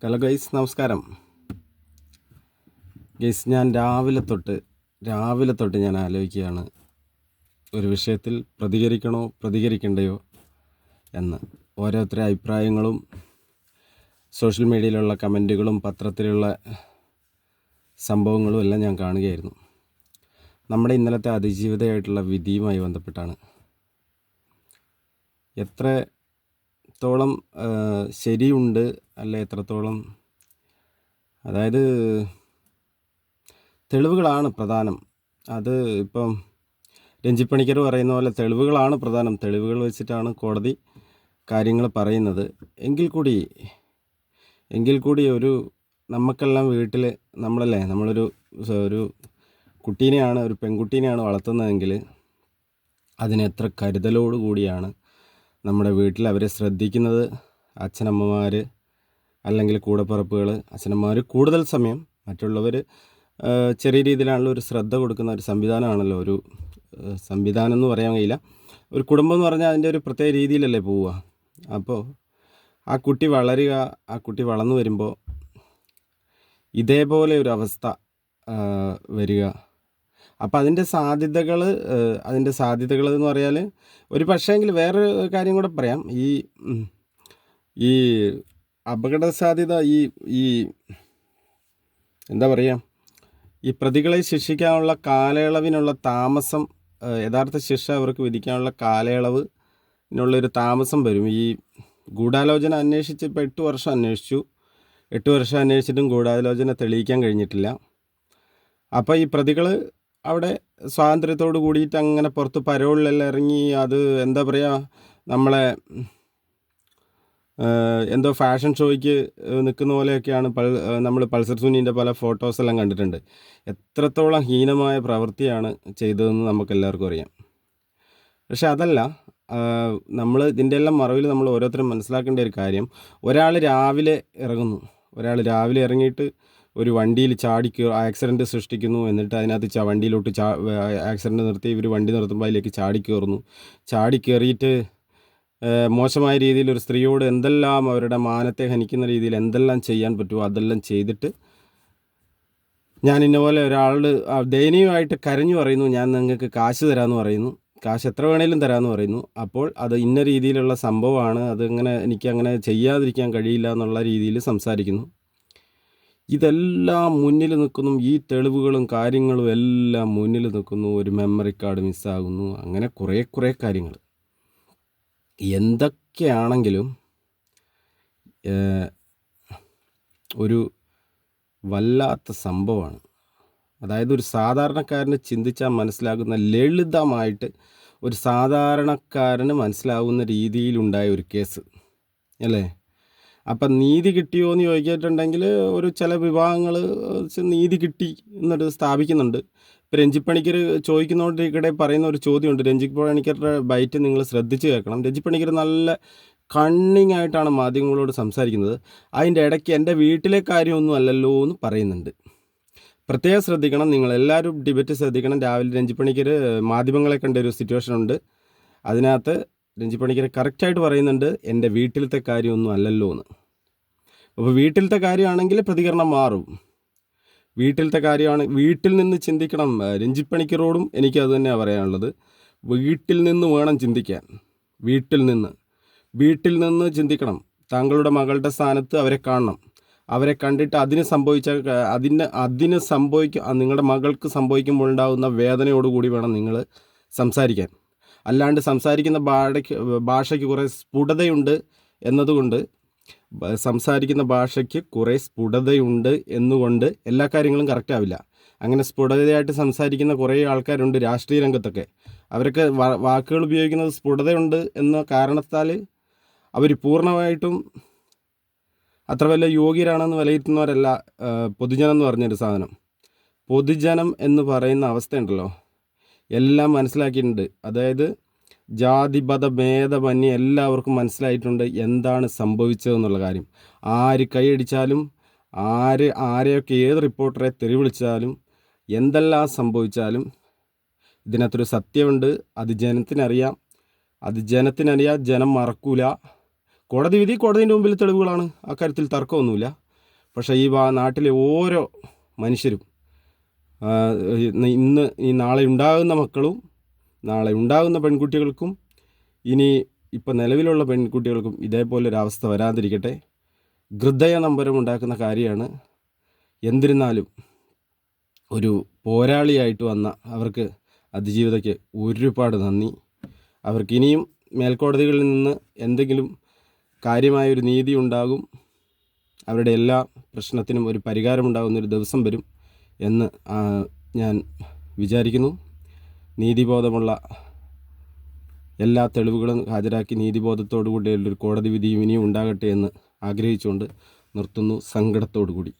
Hello guys, നമസ്കാരം. Guys, ഞാൻ രാവിലെ തൊട്ട് ഞാൻ ആലോചിക്കുകയാണ് ഒരു വിഷയത്തിൽ പ്രതികരിക്കണോ പ്രതികരിക്കണ്ടയോ എന്ന്. ഓരോരുത്തരുടെ അഭിപ്രായങ്ങളും സോഷ്യൽ മീഡിയയിലുള്ള കമൻറ്റുകളും പത്രത്തിലുള്ള സംഭവങ്ങളും എല്ലാം ഞാൻ കാണുകയായിരുന്നു. നമ്മുടെ ഇന്നലത്തെ അതിജീവിതമായിട്ടുള്ള വിധിയുമായി ബന്ധപ്പെട്ടാണ്. എത്രത്തോളം ശരിയുണ്ട് അല്ല എത്രത്തോളം, അതായത് തെളിവുകളാണ് പ്രധാനം. അത് ഇപ്പം രഞ്ജിത്ത് പണിക്കർ പറയുന്ന പോലെ തെളിവുകളാണ് പ്രധാനം. തെളിവുകൾ വെച്ചിട്ടാണ് കോടതി കാര്യങ്ങൾ പറയുന്നത്. എങ്കിൽ കൂടി ഒരു നമുക്കെല്ലാം വീട്ടിൽ നമ്മളൊരു കുട്ടീനെയാണ്, ഒരു പെൺകുട്ടീനെയാണ് വളർത്തുന്നതെങ്കിൽ അതിന് എത്ര കരുതലോടു കൂടിയാണ് നമ്മുടെ വീട്ടിൽ അവരെ ശ്രദ്ധിക്കുന്നത്. അച്ഛനമ്മമാർ അല്ലെങ്കിൽ കൂടപ്പിറപ്പുകൾ, അച്ഛനമ്മമാർ കൂടുതൽ സമയം, മറ്റുള്ളവർ ചെറിയ രീതിയിലാണല്ലോ ഒരു ശ്രദ്ധ കൊടുക്കുന്ന ഒരു സംവിധാനമാണല്ലോ. ഒരു സംവിധാനം എന്ന് പറയാൻ കഴിയില്ല, ഒരു കുടുംബം എന്ന് പറഞ്ഞാൽ അതിൻ്റെ ഒരു പ്രത്യേക രീതിയിലല്ലേ പോവുക. അപ്പോൾ ആ കുട്ടി വളരുക, ആ കുട്ടി വളർന്നു വരുമ്പോൾ ഇതേപോലെ ഒരു അവസ്ഥ വരിക. അപ്പോൾ അതിൻ്റെ സാധ്യതകൾ എന്ന് പറഞ്ഞാൽ, ഒരു പക്ഷേങ്കിൽ വേറൊരു കാര്യം കൂടെ പറയാം. ഈ അപകട സാധ്യത, ഈ എന്താ പറയുക, ഈ പ്രതികളെ ശിക്ഷിക്കാനുള്ള കാലയളവിനുള്ള താമസം, യഥാർത്ഥ ശിക്ഷ അവർക്ക് വിധിക്കാനുള്ള കാലയളവിനുള്ളൊരു താമസം വരും. ഈ ഗൂഢാലോചന അന്വേഷിച്ച് ഇപ്പോൾ 8 വർഷം അന്വേഷിച്ചു. 8 വർഷം അന്വേഷിച്ചിട്ടും ഗൂഢാലോചന തെളിയിക്കാൻ കഴിഞ്ഞിട്ടില്ല. അപ്പോൾ ഈ പ്രതികൾ അവിടെ സ്വാതന്ത്ര്യത്തോട് കൂടിയിട്ട് അങ്ങനെ പുറത്ത് പരോളിലെല്ലാം ഇറങ്ങി, അത് എന്താ പറയുക, നമ്മളെ എന്തോ ഫാഷൻ ഷോയ്ക്ക് നിൽക്കുന്ന പോലെയൊക്കെയാണ്. നമ്മൾ പൾസർ സുനീൻ്റെ പല ഫോട്ടോസെല്ലാം കണ്ടിട്ടുണ്ട്. എത്രത്തോളം ഹീനമായ പ്രവൃത്തിയാണ് ചെയ്തതെന്ന് നമുക്കെല്ലാവർക്കും അറിയാം. പക്ഷെ അതല്ല, നമ്മൾ ഇതിൻ്റെ എല്ലാം മറവിൽ നമ്മൾ ഓരോരുത്തരും മനസ്സിലാക്കേണ്ട ഒരു കാര്യം, ഒരാൾ രാവിലെ ഇറങ്ങിയിട്ട് ഒരു വണ്ടിയിൽ ആക്സിഡൻറ്റ് സൃഷ്ടിക്കുന്നു. എന്നിട്ട് അതിനകത്ത് വണ്ടിയിലോട്ട് ആക്സിഡൻറ്റ് നിർത്തി ഇവർ വണ്ടി നിർത്തുമ്പോൾ അതിലേക്ക് ചാടിക്കയറിയിട്ട് മോശമായ രീതിയിൽ ഒരു സ്ത്രീയോട് എന്തെല്ലാം, അവരുടെ മാനത്തെ ഹനിക്കുന്ന രീതിയിൽ എന്തെല്ലാം ചെയ്യാൻ പറ്റുമോ അതെല്ലാം ചെയ്തിട്ട്, ഞാൻ ഇന്നപോലെ ഒരാൾ ദയനീയമായിട്ട് കരഞ്ഞു പറയുന്നു, ഞാൻ നിങ്ങൾക്ക് കാശ് തരാമെന്ന് പറയുന്നു, കാശ് എത്ര വേണേലും തരാമെന്ന് പറയുന്നു. അപ്പോൾ അത് ഇന്ന രീതിയിലുള്ള സംഭവമാണ്, എനിക്കങ്ങനെ ചെയ്യാതിരിക്കാൻ കഴിയില്ല എന്നുള്ള രീതിയിൽ സംസാരിക്കുന്നു. ഇതെല്ലാം മുന്നിൽ നിൽക്കുന്നു, ഈ തെളിവുകളും കാര്യങ്ങളും എല്ലാം മുന്നിൽ നിൽക്കുന്നു. ഒരു മെമ്മറി കാർഡ് മിസ്സാകുന്നു, അങ്ങനെ കുറേ കാര്യങ്ങൾ. എന്തൊക്കെയാണെങ്കിലും ഒരു വല്ലാത്ത സംഭവമാണ്. അതായത് ഒരു സാധാരണക്കാരന് ചിന്തിച്ചാൽ മനസ്സിലാകുന്ന, ലളിതമായിട്ട് ഒരു സാധാരണക്കാരന് മനസ്സിലാവുന്ന രീതിയിലുണ്ടായ ഒരു കേസ് അല്ലേ. അപ്പം നീതി കിട്ടിയോ എന്ന് ചോദിച്ചിട്ടുണ്ടെങ്കിൽ, ചില വിഭാഗങ്ങൾ നീതി കിട്ടി എന്നൊരു സ്ഥാപിക്കുന്നുണ്ട്. ഇപ്പോൾ രഞ്ജിത്ത് പണിക്കർ ചോദിക്കുന്നതോടെ പറയുന്ന ഒരു ചോദ്യമുണ്ട്. രഞ്ജിത്ത് പണിക്കരുടെ ബൈറ്റ് നിങ്ങൾ ശ്രദ്ധിച്ച് കേൾക്കണം. രഞ്ജിത്ത് പണിക്കർ നല്ല കണ്ണിങ് ആയിട്ടാണ് മാധ്യമങ്ങളോട് സംസാരിക്കുന്നത്. അതിൻ്റെ ഇടയ്ക്ക് എൻ്റെ വീട്ടിലെ കാര്യമൊന്നും അല്ലല്ലോ എന്ന് പറയുന്നുണ്ട്. പ്രത്യേകം ശ്രദ്ധിക്കണം, നിങ്ങളെല്ലാവരും ഡിബേറ്റ് ശ്രദ്ധിക്കണം. രാവിലെ രഞ്ജിത്ത് പണിക്കർ മാധ്യമങ്ങളെ കണ്ട ഒരു സിറ്റുവേഷൻ ഉണ്ട്. അതിനകത്ത് രഞ്ജിത്ത് പണിക്കർ കറക്റ്റായിട്ട് പറയുന്നുണ്ട്, എൻ്റെ വീട്ടിലത്തെ കാര്യമൊന്നും അല്ലല്ലോ എന്ന്. അപ്പോൾ വീട്ടിലത്തെ കാര്യമാണെങ്കിൽ പ്രതികരണം മാറും. വീട്ടിലത്തെ കാര്യമാണ്, വീട്ടിൽ നിന്ന് ചിന്തിക്കണം. രഞ്ജിത്ത് പണിക്കരോടും എനിക്ക് അത് തന്നെയാണ് പറയാനുള്ളത്. വീട്ടിൽ നിന്ന് വേണം ചിന്തിക്കാൻ. വീട്ടിൽ നിന്ന് ചിന്തിക്കണം. താങ്കളുടെ മകളുടെ സ്ഥാനത്ത് അവരെ കാണണം. അവരെ കണ്ടിട്ട് നിങ്ങളുടെ മകൾക്ക് സംഭവിക്കുമ്പോൾ ഉണ്ടാകുന്ന വേദനയോടുകൂടി വേണം നിങ്ങൾ സംസാരിക്കാൻ. അല്ലാണ്ട് സംസാരിക്കുന്ന ഭാഷയ്ക്ക് കുറേ സ്ഫുടതയുണ്ട് എന്നുകൊണ്ട് എല്ലാ കാര്യങ്ങളും കറക്റ്റ് ആവില്ല. അങ്ങനെ സ്ഫുടതയായിട്ട് സംസാരിക്കുന്ന കുറേ ആൾക്കാരുണ്ട് രാഷ്ട്രീയ രംഗത്തൊക്കെ. അവരൊക്കെ വാക്കുകൾ ഉപയോഗിക്കുന്നത് സ്ഫുടതയുണ്ട് എന്ന കാരണത്താൽ അവർ പൂർണ്ണമായിട്ടും അത്ര വലിയ യോഗ്യരാണെന്ന് വിലയിരുത്തുന്നവരല്ല. പൊതുജനം എന്ന് പറഞ്ഞൊരു സാധനം, പൊതുജനം എന്ന് പറയുന്ന അവസ്ഥയുണ്ടല്ലോ, എല്ലാം മനസ്സിലാക്കിയിട്ടുണ്ട്. അതായത് ജാതിമത ഭേദമന്യേ എല്ലാവർക്കും മനസ്സിലായിട്ടുണ്ട് എന്താണ് സംഭവിച്ചതെന്നുള്ള കാര്യം. ആര് കൈയടിച്ചാലും, ആരെയൊക്കെ ഏത് റിപ്പോർട്ടറെ തെറി വിളിച്ചാലും, എന്തെല്ലാം സംഭവിച്ചാലും ഇതിനകത്തൊരു സത്യമുണ്ട്. അത് ജനത്തിനറിയാം. ജനം മറക്കൂല. കോടതി വിധി കോടതിൻ്റെ മുമ്പിൽ തെളിവുകളാണ്. അക്കാര്യത്തിൽ തർക്കമൊന്നുമില്ല. പക്ഷേ ഈ നാട്ടിലെ ഓരോ മനുഷ്യരും ഇന്ന് ഈ നാളെ ഉണ്ടാകുന്ന മക്കളും നാളെ ഉണ്ടാകുന്ന പെൺകുട്ടികൾക്കും ഇപ്പോൾ നിലവിലുള്ള പെൺകുട്ടികൾക്കും ഇതേപോലൊരവസ്ഥ വരാതിരിക്കട്ടെ. ഹൃദയ നമ്പരം ഉണ്ടാക്കുന്ന കാര്യമാണ്. എന്നിരുന്നാലും ഒരു പോരാളിയായിട്ട് വന്ന അവർക്ക് അതിജീവിതയ്ക്ക് ഒരുപാട് നന്ദി. അവർക്കിനിയും മേൽക്കോടതികളിൽ നിന്ന് എന്തെങ്കിലും കാര്യമായൊരു നീതി ഉണ്ടാകും. അവരുടെ എല്ലാ പ്രശ്നത്തിനും ഒരു പരിഹാരമുണ്ടാകുന്നൊരു ദിവസം വരും എന്ന് ഞാൻ വിചാരിക്കുന്നു. നീതിബോധമുള്ള എല്ലാ തെളിവുകളും ഹാജരാക്കി നീതിബോധത്തോടു കൂടിയുള്ളൊരു കോടതി വിധിയും ഇനിയും ഉണ്ടാകട്ടെ എന്ന് ആഗ്രഹിച്ചുകൊണ്ട് നിർത്തുന്നു, സങ്കടത്തോടു കൂടി.